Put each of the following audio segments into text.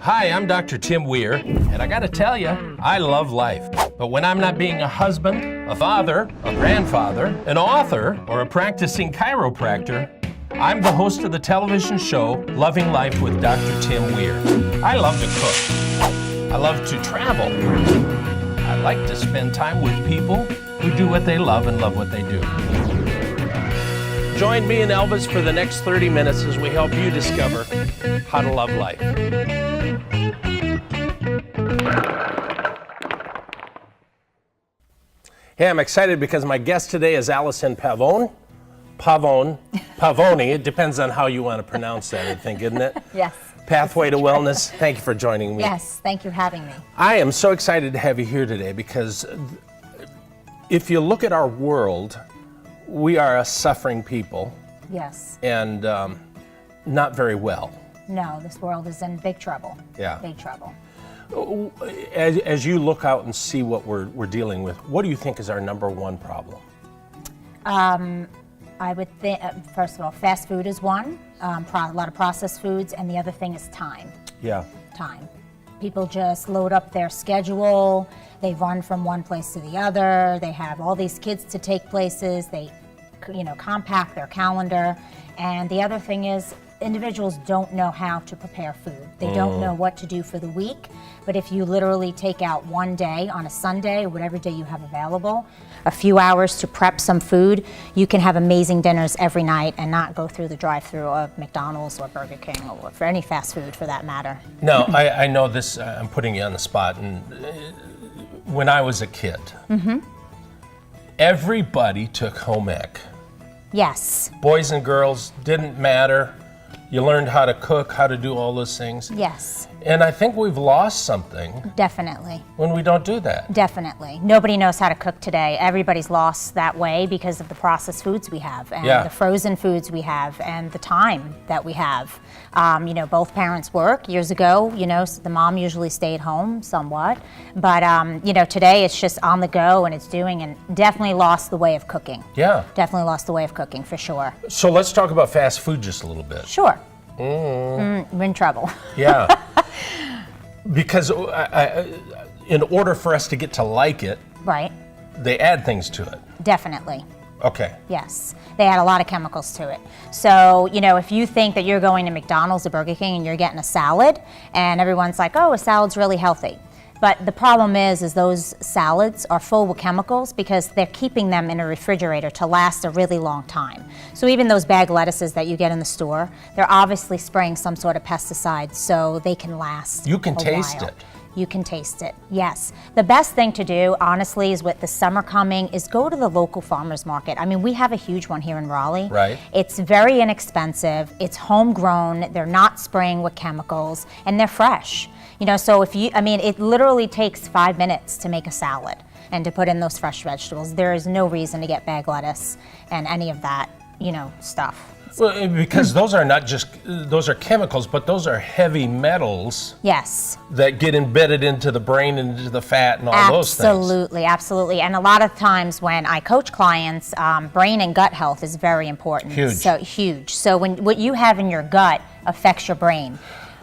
Hi, I'm Dr. Tim Weir, and I gotta tell you, I love life. But when I'm not being a husband, a father, a grandfather, an author, or a practicing chiropractor, I'm the host of the television show, Loving Life with Dr. Tim Weir. I love to cook. I love to travel. I like to spend time with people who do what they love and love what they do. Join me and Elvis for the next 30 minutes as we help you discover how to love life. Hey, I'm excited because my guest today is Allison Pavone. Pavoni. It depends on how you want to pronounce that, I think, isn't it? Yes. Pathway to Wellness. Thank you for joining me. Yes, thank you for having me. I am so excited to have you here today because if you look at our world, we are a suffering people. Yes. And not very well. No, this world is in big trouble. Yeah. Big trouble. As you look out and see what we're dealing with, what do you think is our number one problem? I would think, first of all, fast food is one, a lot of processed foods, and the other thing is time. Yeah. Time. People just load up their schedule, they run from one place to the other, they have all these kids to take places, they compact their calendar, and the other thing is individuals don't know how to prepare food. They don't know what to do for the week, but if you literally take out one day on a Sunday or whatever day you have available, a few hours to prep some food, you can have amazing dinners every night and not go through the drive-through of McDonald's or Burger King or for any fast food for that matter. No, I know this, I'm putting you on the spot, and when I was a kid, everybody took home ec. Yes. Boys and girls, didn't matter. You learned how to cook, how to do all those things. Yes. And I think we've lost something. Definitely. When we don't do that. Definitely. Nobody knows how to cook today. Everybody's lost that way because of the processed foods we have and the frozen foods we have and the time that we have. Both parents work. Years ago, so the mom usually stayed home somewhat. But, today it's just on the go and it's doing and definitely lost the way of cooking. Yeah. Definitely lost the way of cooking for sure. So let's talk about fast food just a little bit. Sure. We're in trouble. Yeah. Because in order for us to get to like it, right, they add things to it. Definitely. Okay. Yes, they add a lot of chemicals to it. So, if you think that you're going to McDonald's or Burger King and you're getting a salad, and everyone's like, oh, a salad's really healthy. But the problem is those salads are full with chemicals because they're keeping them in a refrigerator to last a really long time. So even those bag lettuces that you get in the store, they're obviously spraying some sort of pesticide so they can last. You can taste it. You can taste it, yes. The best thing to do, honestly, is with the summer coming, is go to the local farmer's market. I mean, we have a huge one here in Raleigh. Right. It's very inexpensive, it's homegrown, they're not spraying with chemicals, and they're fresh. So it literally takes 5 minutes to make a salad and to put in those fresh vegetables. There is no reason to get bag lettuce and any of that, stuff. Well, because those are chemicals, but those are heavy metals. Yes. That get embedded into the brain and into the fat and all those things. Absolutely, absolutely. And a lot of times when I coach clients, brain and gut health is very important. Huge. So huge. So what you have in your gut affects your brain.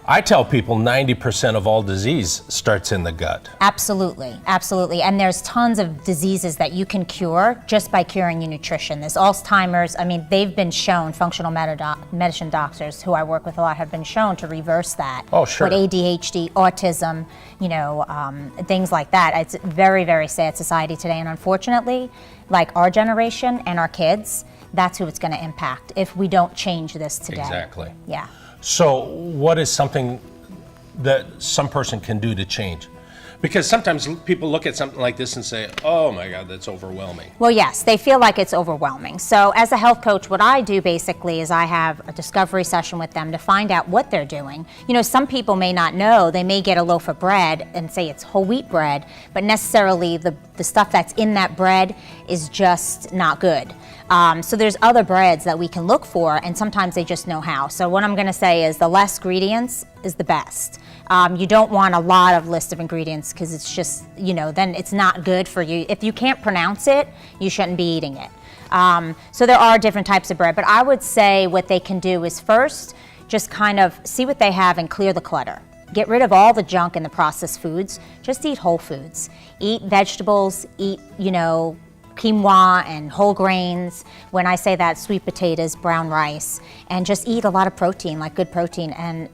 I tell people 90% of all disease starts in the gut. Absolutely, absolutely. And there's tons of diseases that you can cure just by curing your nutrition. There's Alzheimer's. They've been shown, functional medicine doctors who I work with a lot have been shown to reverse that. Oh, sure. With ADHD, autism, things like that. It's a very, very sad society today. And unfortunately, like our generation and our kids, that's who it's going to impact if we don't change this today. Exactly. Yeah. So what is something that some person can do to change? Because sometimes people look at something like this and say, oh my God, that's overwhelming. Well, yes, they feel like it's overwhelming. So as a health coach, what I do basically is I have a discovery session with them to find out what they're doing. Some people may not know. They may get a loaf of bread and say it's whole wheat bread, but necessarily the stuff that's in that bread is just not good. So there's other breads that we can look for, and sometimes they just know how. So what I'm going to say is the less ingredients is the best. You don't want a lot of list of ingredients because it's just, then it's not good for you. If you can't pronounce it, you shouldn't be eating it. So there are different types of bread, but I would say what they can do is first just kind of see what they have and clear the clutter. Get rid of all the junk and the processed foods. Just eat whole foods. Eat vegetables, eat, quinoa and whole grains. When I say that, sweet potatoes, brown rice, and just eat a lot of protein, like good protein. And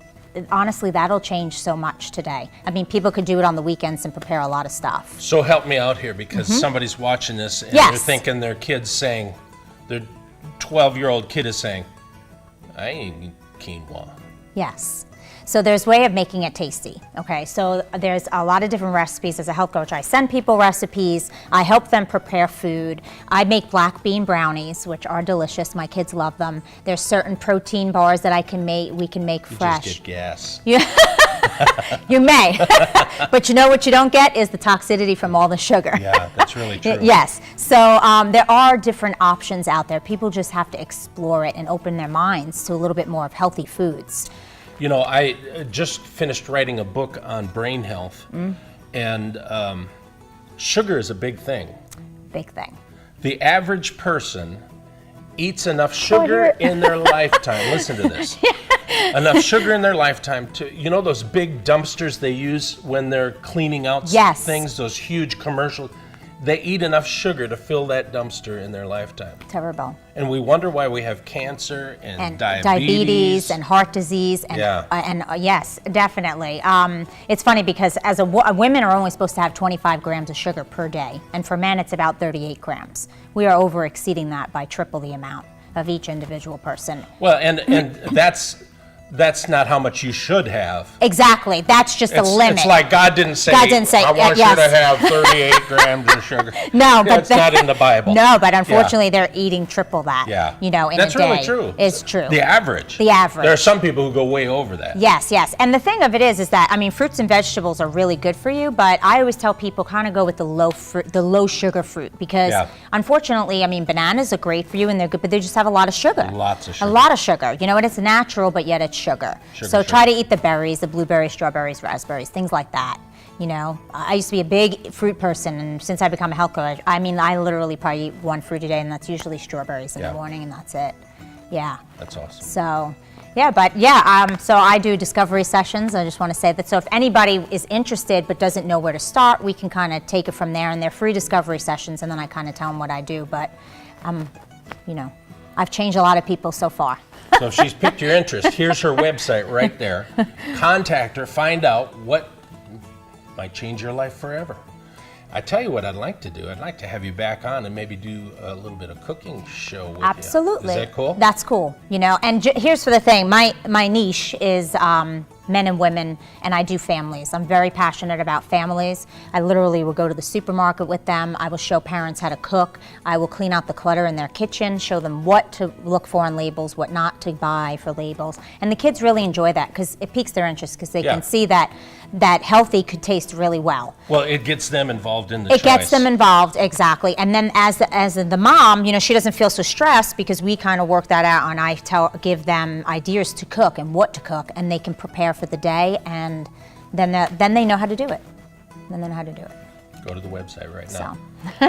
honestly, that'll change so much today. I mean, people could do it on the weekends and prepare a lot of stuff. So help me out here, because somebody's watching this and Yes. they're thinking their 12-year-old kid is saying, I ain't eat quinoa. Yes. So there's a way of making it tasty, okay? So there's a lot of different recipes. As a health coach, I send people recipes. I help them prepare food. I make black bean brownies, which are delicious. My kids love them. There's certain protein bars that we can make fresh. Just get gas. You may. But you know what you don't get is the toxicity from all the sugar. Yeah, that's really true. Yes. So there are different options out there. People just have to explore it and open their minds to a little bit more of healthy foods. I just finished writing a book on brain health, and sugar is a big thing. Big thing. The average person eats enough sugar in their lifetime. Listen to this. Enough sugar in their lifetime to, those big dumpsters they use when they're cleaning out things, those huge commercial. They eat enough sugar to fill that dumpster in their lifetime. Terrible. And we wonder why we have cancer and diabetes and heart disease. And, yes, definitely. It's funny because as women are only supposed to have 25 grams of sugar per day. And for men, it's about 38 grams. We are over exceeding that by triple the amount of each individual person. Well, and that's not how much you should have. Exactly. That's just the limit. It's like God didn't say, I want you to have 38 grams of sugar. No, but that's not in the Bible. No, but unfortunately they're eating triple that. Yeah. In a day. That's really true. It's true. The average. The average. There are some people who go way over that. Yes, yes. And the thing of it is that, fruits and vegetables are really good for you, but I always tell people kind of go with the low sugar fruit, because unfortunately, bananas are great for you and they're good, but they just have a lot of sugar. Lots of sugar. A lot of sugar. And it's natural, but yet it's sugar. So try to eat the berries, the blueberries, strawberries, raspberries, things like that. I used to be a big fruit person, and since I become a health coach, I literally probably eat one fruit a day, and that's usually strawberries in the morning, and that's it. Yeah. That's awesome. So, so I do discovery sessions. I just want to say that. So if anybody is interested but doesn't know where to start, we can kind of take it from there, and they're free discovery sessions, and then I kind of tell them what I do. But, I've changed a lot of people so far. So if she's piqued your interest, here's her website right there. Contact her, find out what might change your life forever. I tell you what I'd like to do. I'd like to have you back on and maybe do a little bit of cooking show with Absolutely. you. Is that cool? That's cool. And here's for the thing. My niche is men and women, and I do families. I'm very passionate about families. I literally will go to the supermarket with them. I will show parents how to cook. I will clean out the clutter in their kitchen, show them what to look for on labels, what not to buy for labels. And the kids really enjoy that because it piques their interest, because they can see that healthy could taste really well. Well, it gets them involved in the choice. It gets them involved, exactly. And then as the mom, she doesn't feel so stressed because we kind of work that out, and I give them ideas to cook and what to cook, and they can prepare for the day, and then they know how to do it. Then they know how to do it. Go to the website right now.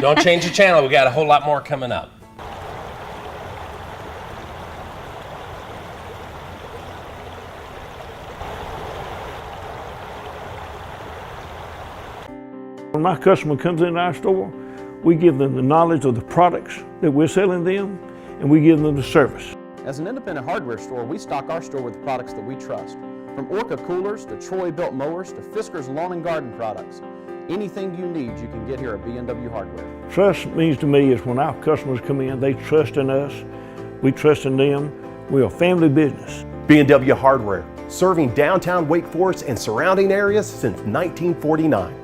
Don't change the channel. We got a whole lot more coming up. When my customer comes into our store, we give them the knowledge of the products that we're selling them, and we give them the service. As an independent hardware store, we stock our store with products that we trust. From Orca coolers to Troy-built mowers to Fisker's lawn and garden products. Anything you need, you can get here at B&W Hardware. Trust means to me is when our customers come in, they trust in us, we trust in them. We're a family business. B&W Hardware, serving downtown Wake Forest and surrounding areas since 1949.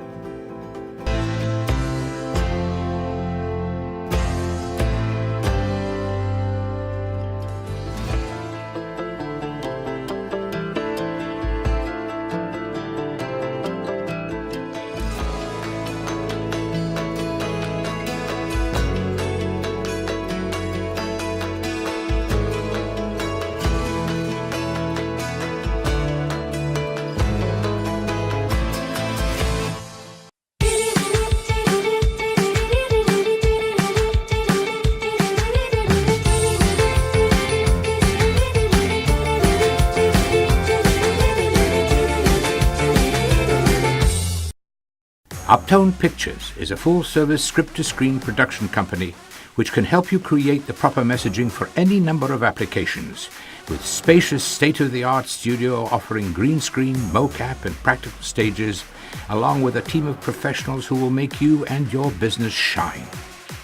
Uptone Pictures is a full-service script-to-screen production company which can help you create the proper messaging for any number of applications, with spacious state-of-the-art studio offering green screen, mocap, and practical stages, along with a team of professionals who will make you and your business shine.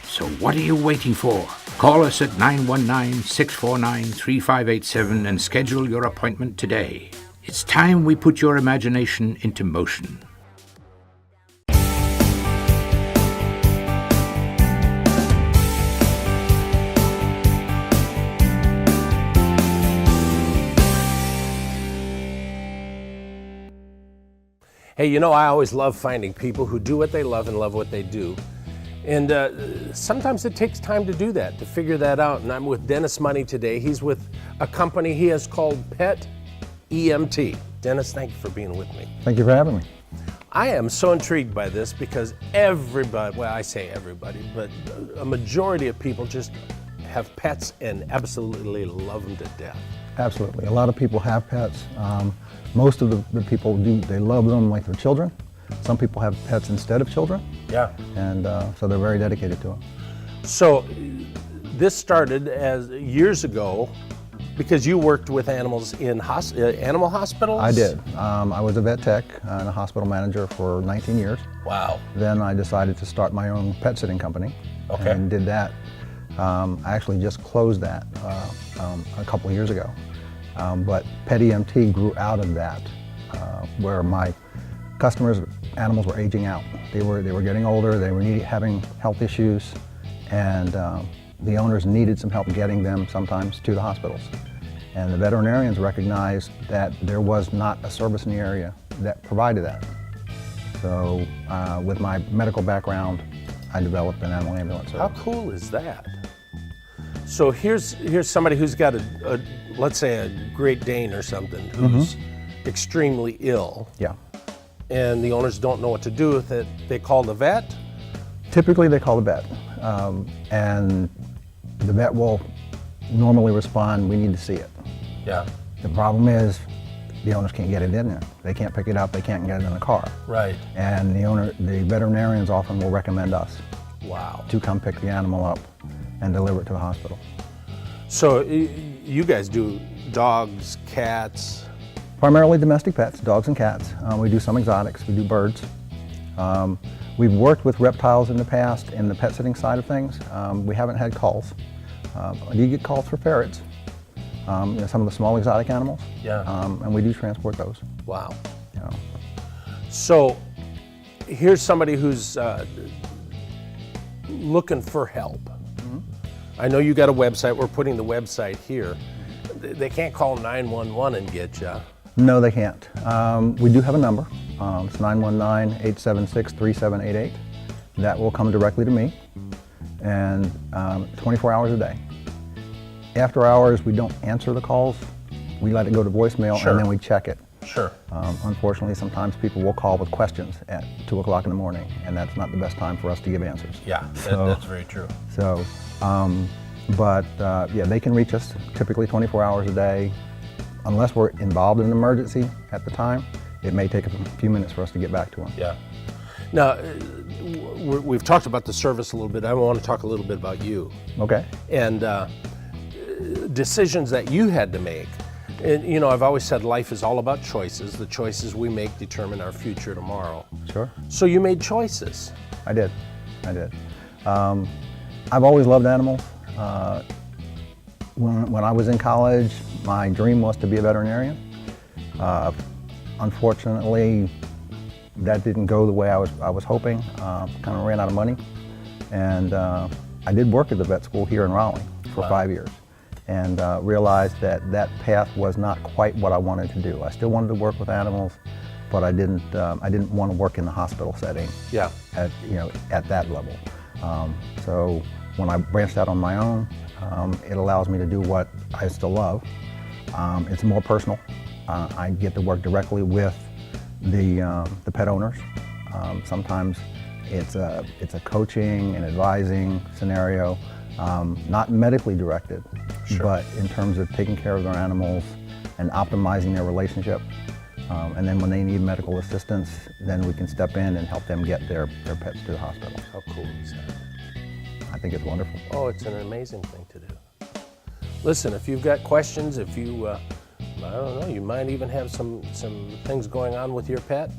So what are you waiting for? Call us at 919-649-3587 and schedule your appointment today. It's time we put your imagination into motion. Hey, you know, I always love finding people who do what they love and love what they do. And sometimes it takes time to do that, to figure that out. And I'm with Dennis Money today. He's with a company he has called Pet EMT. Dennis, thank you for being with me. Thank you for having me. I am so intrigued by this because everybody, well, I say everybody, but a majority of people just have pets and absolutely love them to death. Absolutely. A lot of people have pets. Most of the people do, they love them like their children. Some people have pets instead of children. Yeah. And so they're very dedicated to them. So this started as years ago because you worked with animals in animal hospitals? I did. I was a vet tech and a hospital manager for 19 years. Wow. Then I decided to start my own pet sitting company. Okay. And did that. I actually just closed that a couple of years ago. But Pet EMT grew out of that, where my customers' animals were aging out. They were getting older, they were having health issues, and the owners needed some help getting them sometimes to the hospitals. And the veterinarians recognized that there was not a service in the area that provided that. So with my medical background, I developed an animal ambulance service. How cool is that? So here's somebody who's got a let's say a Great Dane or something who's extremely ill. Yeah. And the owners don't know what to do with it. They call the vet? Typically they call the vet. And the vet will normally respond, we need to see it. Yeah. The problem is the owners can't get it in there. They can't pick it up, they can't get it in the car. Right. And the veterinarians often will recommend us Wow. to come pick the animal up and deliver it to the hospital. So you guys do dogs, cats? Primarily domestic pets, dogs and cats. We do some exotics, we do birds. We've worked with reptiles in the past in the pet sitting side of things. We haven't had calls. Do you get calls for ferrets? Some of the small exotic animals. Yeah. And we do transport those. Wow. You know. So here's somebody who's looking for help. I know you got a website. We're putting the website here. They can't call 911 and get you. No, they can't. We do have a number. It's 919-876-3788. That will come directly to me, and 24 hours a day. After hours, we don't answer the calls. We let it go to voicemail, Sure. and then we check it. Sure. Unfortunately, sometimes people will call with questions at 2 o'clock in the morning, and that's not the best time for us to give answers. Yeah, So- that's very true. So, yeah, they can reach us typically 24 hours a day. Unless we're involved in an emergency at the time, it may take a few minutes for us to get back to them. Yeah. Now, we've talked about the service a little bit. I want to talk a little bit about you Okay. and decisions that you had to make. And, you know, I've always said life is all about choices. The choices we make determine our future tomorrow. Sure. So you made choices. I did. I've always loved animals. When I was in college, my dream was to be a veterinarian. Unfortunately, that didn't go the way I was hoping. Kind of ran out of money. And I did work at the vet school here in Raleigh for 5 years, and realized that path was not quite what I wanted to do. I still wanted to work with animals, but I didn't want to work in the hospital setting. Yeah. At that level. So when I branched out on my own, it allows me to do what I still love. It's more personal. I get to work directly with the pet owners. Sometimes it's a coaching and advising scenario, not medically directed, Sure. but in terms of taking care of their animals and optimizing their relationship. And then when they need medical assistance, then we can step in and help them get their pets to the hospital. How cool is that? I think it's wonderful. Oh, it's an amazing thing to do. Listen, if you've got questions, if you, I don't know, you might even have some things going on with your pet,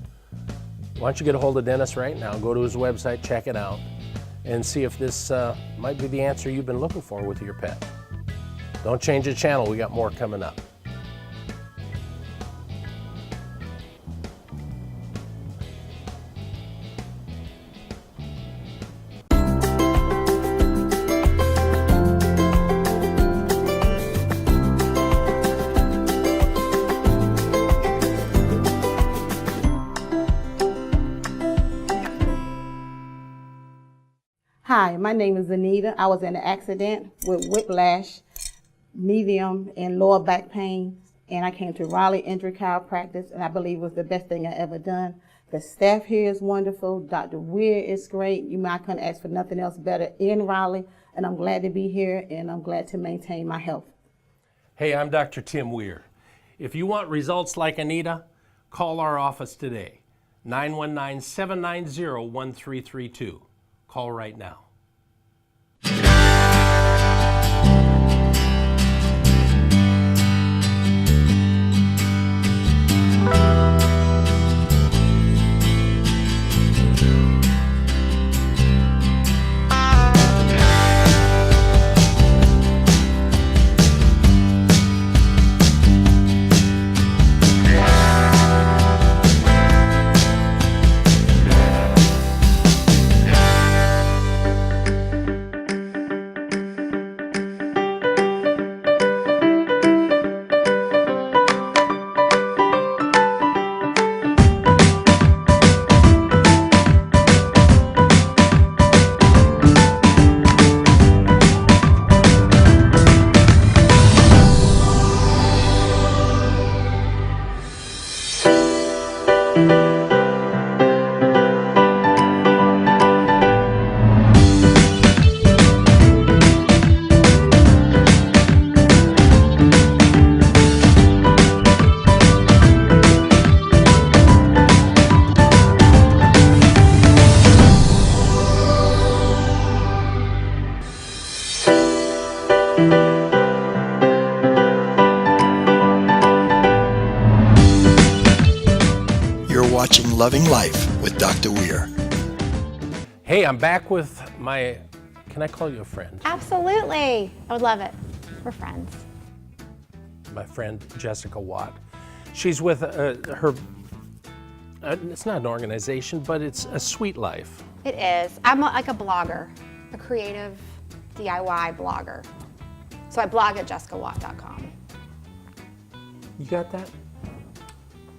why don't you get a hold of Dennis right now, go to his website, check it out, and see if this might be the answer you've been looking for with your pet. Don't change the channel, we got more coming up. Hi, my name is Anita. I was in an accident with whiplash, medium and lower back pain, and I came to Raleigh Injury Chiropractic, and I believe it was the best thing I ever done. The staff here is wonderful. Dr. Weir is great. I couldn't ask for nothing else better in Raleigh, and I'm glad to be here, and I'm glad to maintain my health. Hey, I'm Dr. Tim Weir. If you want results like Anita, call our office today, 919-790-1332. Call right now. Loving Life with Dr. Weir. Hey, I'm back with my, can I call you a friend? Absolutely. I would love it. We're friends. My friend Jessica Watt. She's with her, it's not an organization, but it's a Sweet Life. It is. I'm like a blogger, a creative DIY blogger. So I blog at jessicawatt.com. You got that?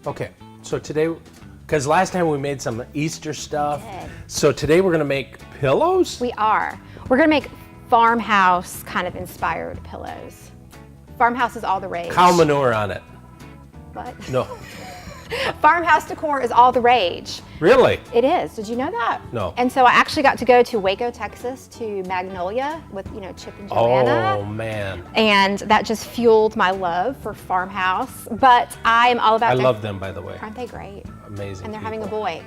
Okay, so today, because last time we made some Easter stuff, so today we're gonna make pillows? We are. We're gonna make farmhouse kind of inspired pillows. Farmhouse is all the rage. Cow manure on it. What? No. Farmhouse decor is all the rage. Really? It is. Did you know that? No. And so I actually got to go to Waco, Texas, to Magnolia with, Chip and Joanna. Oh, man. And that just fueled my love for farmhouse. But I am all about. I love them, by the way. Aren't they great? Amazing. And they're having a boy.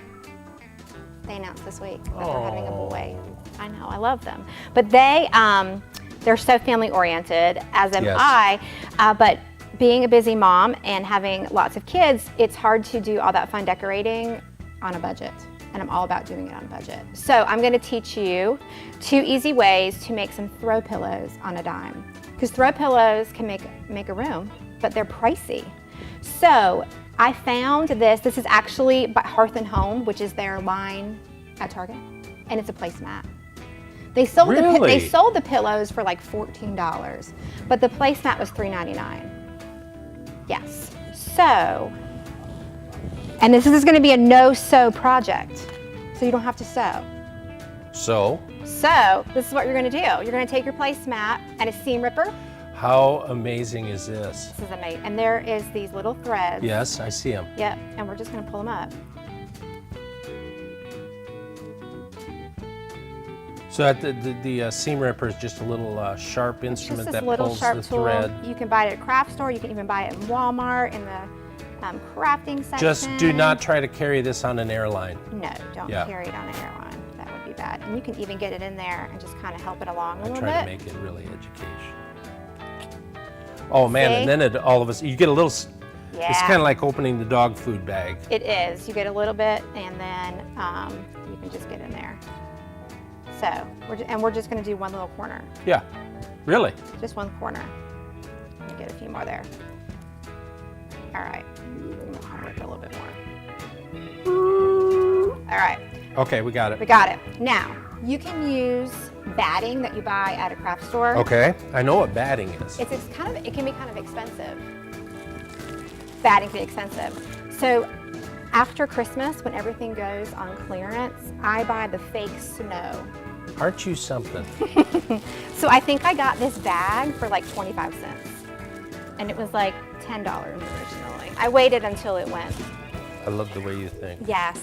They announced this week that they're having a boy. I know. I love them. But they're so family oriented, as am I. But being a busy mom and having lots of kids, it's hard to do all that fun decorating on a budget. And I'm all about doing it on a budget. So I'm gonna teach you 2 easy ways to make some throw pillows on a dime. Because throw pillows can make a room, but they're pricey. So I found this is actually by Hearth & Home, which is their line at Target, and it's a placemat. They sold they sold the pillows for like $14, but the placemat was $3.99. Yes. So, and this is going to be a no-sew project, so you don't have to sew. So This is what you're going to do. You're going to take your placemat and a seam ripper. How amazing is this? This is amazing. And there is these little threads. Yes, I see them. Yep. And we're just going to pull them up. So the seam ripper is just a little sharp instrument that pulls the thread. You can buy it at a craft store. You can even buy it in Walmart in the crafting section. Just do not try to carry this on an airline. No, don't carry it on an airline. That would be bad. And you can even get it in there and just kind of help it along a little bit. I try to make it really educational. Oh man, and then all of us, you get a little, yeah. It's kind of like opening the dog food bag. It is. You get a little bit and then you can just get in there. So, we're just going to do one little corner. Yeah, really? Just one corner. Let me get a few more there. All right. I'll work a little bit more. All right. Okay, we got it. We got it. Now, you can use batting that you buy at a craft store. Okay, I know what batting is. It can be kind of expensive. Batting can be expensive. So after Christmas, when everything goes on clearance, I buy the fake snow. Aren't you something? So I think I got this bag for like 25 cents. And it was like $10 originally. I waited until it went. I love the way you think. Yes.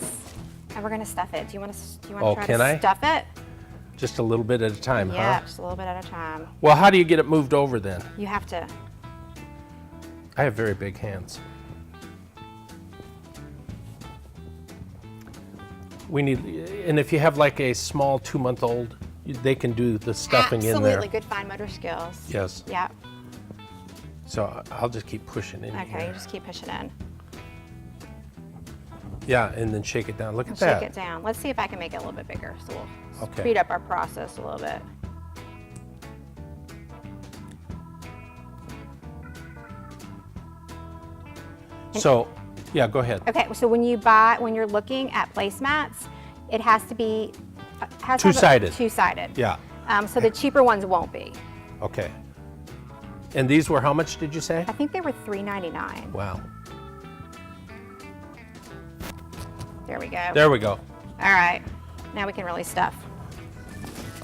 And we're gonna stuff it. Do you want to try can to I? stuff it? Just a little bit at a time, Yeah, huh? just a little bit at a time. Well, how do you get it moved over then? You have to. I have very big hands. We need, and if you have like a small 2-month-old, they can do the stuffing in there. Absolutely, good fine motor skills. Yes. Yeah. So I'll just keep pushing in Okay, here. you just keep pushing in. Yeah, and then shake it down. Look at that. Shake it down. Let's see if I can make it a little bit bigger. So we'll Okay. speed up our process a little bit. So, yeah, go ahead. Okay, so when you're looking at placemats, it has to be Two-sided. Two-sided. Yeah, So the cheaper ones won't be. okay. And these were how much did you say? I think they were $3.99. Wow. There we go. There we go. All right. Now we can really stuff.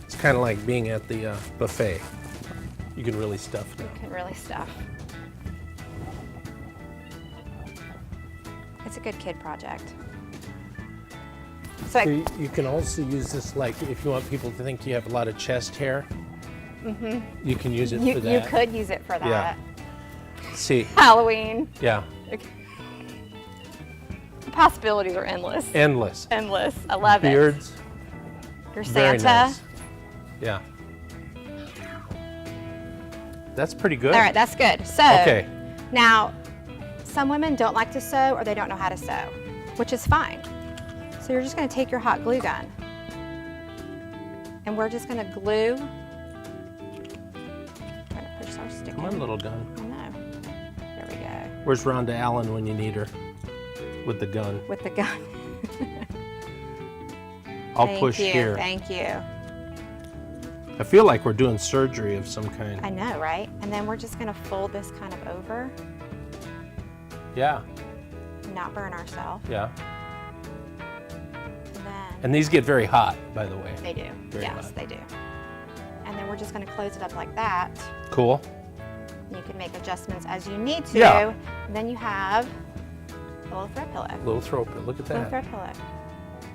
It's kind of like being at the buffet. You can really stuff now. You can really stuff. It's a good kid project. So You can also use this, like, if you want people to think you have a lot of chest hair, you can use it for that. You could use it for that. Yeah. See, Halloween. yeah, The possibilities are endless. endless. Endless. I love Beards, it. Your very Santa. nice. Yeah. That's pretty good. All right, that's good. So Okay. now, some women don't like to sew or they don't know how to sew, which is fine. So you're just going to take your hot glue gun and we're just going to glue. Trying to push our stick Come on, in. little gun. I know. There we go. Where's Rhonda Allen when you need her? With the gun. With the gun. I'll Thank push you, here. Thank you. I feel like we're doing surgery of some kind. I know, right? And then we're just going to fold this kind of over Yeah, and not burn ourselves. yeah. And then And these get very hot, by the way. they do. Very Yes, hot. they do. And then we're just going to close it up like that. Cool. You can make adjustments as you need to. Yeah. And then you have a little thread pillow. Little throw pillow. Look at Little that. thread pillow.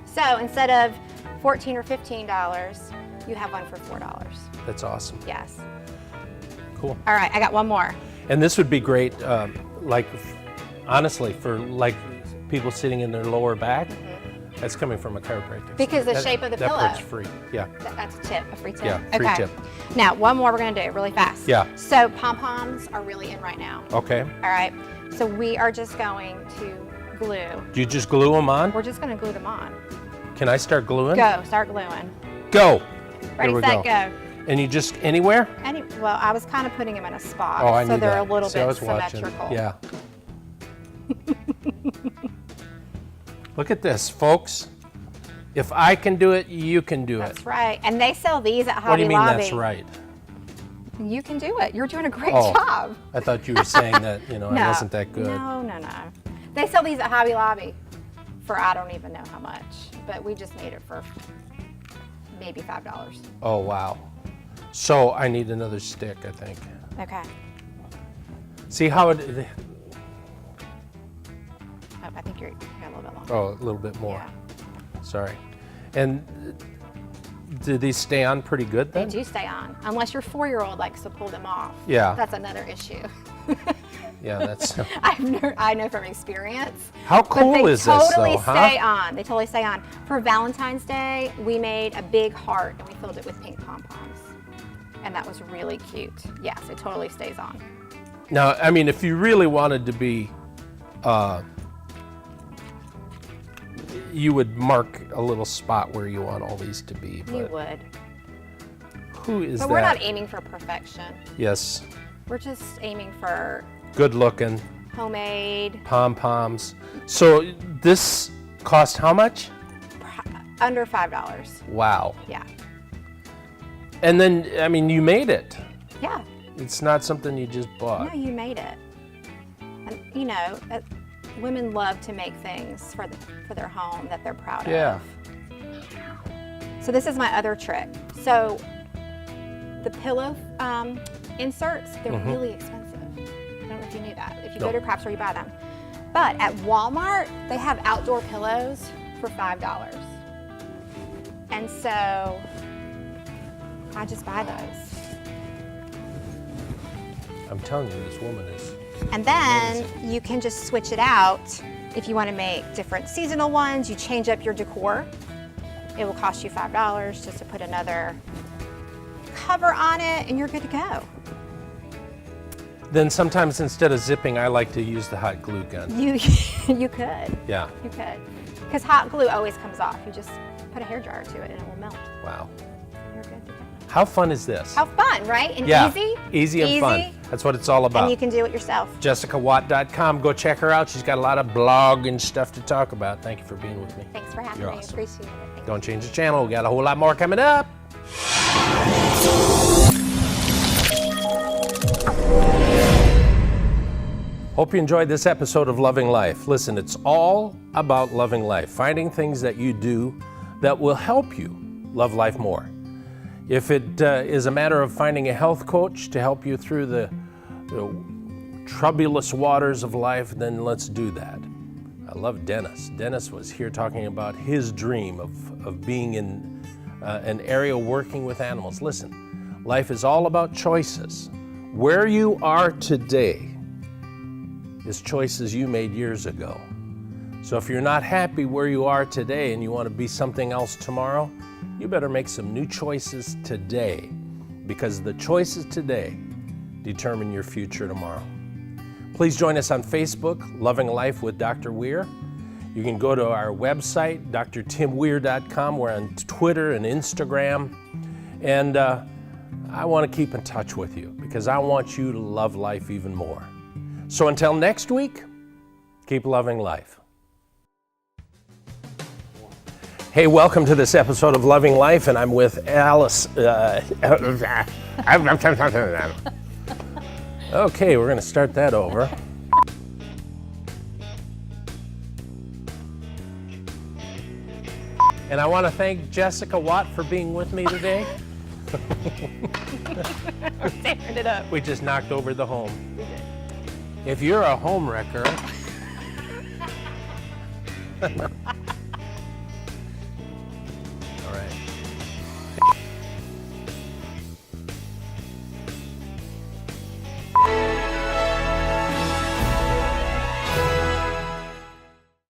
So instead of $14 or $15, you have one for $4. That's awesome. Yes. Cool. All right, I got one more. And this would be great, like, honestly, for like people sitting in their lower back. That's coming from a chiropractor. Because the shape of the pillow. That part's free. Yeah. That's a tip, a free tip. Yeah, free okay. tip. Now, one more we're going to do really fast. Yeah. So pom-poms are really in right now. Okay. All right. So we are just going to glue. Do you just glue them on? We're just going to glue them on. Can I start gluing? Go. Start gluing. Go. Ready, Here we set, go. go. And you just anywhere? Well, I was kind of putting them in a spot, Oh, I so need they're that. a little See, I bit was watching. symmetrical. Yeah. Look at this, folks. If I can do it, you can do That's it. right. And they sell these at Hobby What do you mean Lobby. that's right? You can do it. You're doing a great Oh, job. I thought you were saying that, I No, wasn't that good. No. They sell these at Hobby Lobby for I don't even know how much, but we just made it for maybe $5. Oh, wow. So I need another stick, I think. Okay. See how it, Oh, I think you're a little bit longer. oh, a little bit more. Yeah. Sorry. And do these stay on pretty good They then? do stay on, unless your 4-year-old likes to pull them off. Yeah. That's another issue. Yeah, that's. I know from experience. How cool is this, though, huh? Stay on. They totally stay on. For Valentine's Day, we made a big heart and we filled it with pink pom-poms. And that was really cute. Yes, it totally stays on. Now, I mean, if you really wanted to be, you would mark a little spot where you want all these to be. You would. Who is that? But we're not aiming for perfection. Yes. We're just aiming for good looking. Homemade. Pom-poms. So this cost how much? Under $5. Wow. Yeah. And then, I mean, you made it. Yeah. It's not something you just bought. No, you made it. And you know, women love to make things for their home that they're proud of. Yeah. So this is my other trick. So the pillow inserts, they're really expensive. I don't know if you knew that. If you go to a craft store, you buy them. But at Walmart, they have outdoor pillows for $5. And so I just buy those. I'm telling you, this woman is. And then you can just switch it out. If you want to make different seasonal ones, you change up your decor. It will cost you $5 just to put another cover on it and you're good to go. Then sometimes instead of zipping, I like to use the hot glue gun. You could. Yeah. You could. Because hot glue always comes off. You just put a hairdryer to it and it will melt. Wow. You're good to go. How fun is this? How fun, right? And easy? Easy and fun. That's what it's all about. And you can do it yourself. JessicaWatt.com. Go check her out. She's got a lot of blog and stuff to talk about. Thank you for being with me. Thanks for having You're me. awesome. Appreciate it. Thank Don't change the channel. We got a whole lot more coming up. Hope you enjoyed this episode of Loving Life. Listen, it's all about loving life, finding things that you do that will help you love life more. If it is a matter of finding a health coach to help you through the troublous waters of life, then let's do that. I love Dennis. Dennis was here talking about his dream of being in an area working with animals. Listen, life is all about choices. Where you are today is choices you made years ago. So if you're not happy where you are today and you want to be something else tomorrow, you better make some new choices today, because the choices today determine your future tomorrow. Please join us on Facebook, Loving Life with Dr. Weir. You can go to our website, drtimweir.com. We're on Twitter and Instagram. And I want to keep in touch with you because I want you to love life even more. So until next week, keep loving life. Hey, welcome to this episode of Loving Life, and I'm with Alice. Okay, we're going to start that over. And I want to thank Jessica Watt for being with me today. We're tearing it up. We just knocked over the home. We did. If you're a home wrecker, all right.